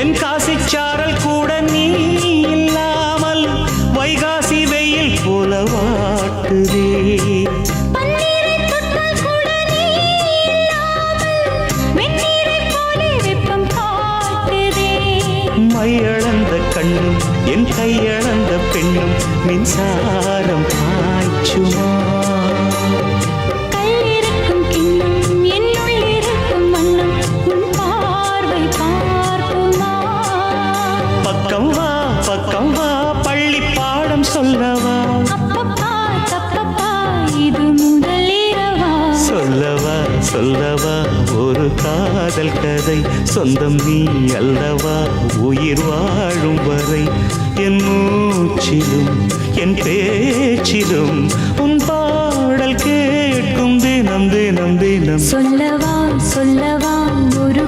தென்காசி சாரல் கூட நீ இல்லாமல் வைகாசி வெயில் போல வாட்டுதே. மையளந்த கண்ணும் என் கையளந்த பெண்ணும் மின்சாரம் பாய்ச்சுமா. கல்லிருக்கும் கிண்ணம் என்னுள் இருக்கும் வண்ணம் உன் பார்வை பார்க்குமா. பக்கம் வா பள்ளி பாடம் சொல்லவா. அப்பப்பா தப்பப்பா இது முதல் இரவா. சொல்லவா ஒரு காதல் கதை. சொந்தம் நீ அல்லவா உயிர் வாழும் வரை. என் மூச்சிலும் என் பேச்சிலும் உன் பாடல் கேட்கும் தினம் தினம் தினம். சொல்லவா ஒரு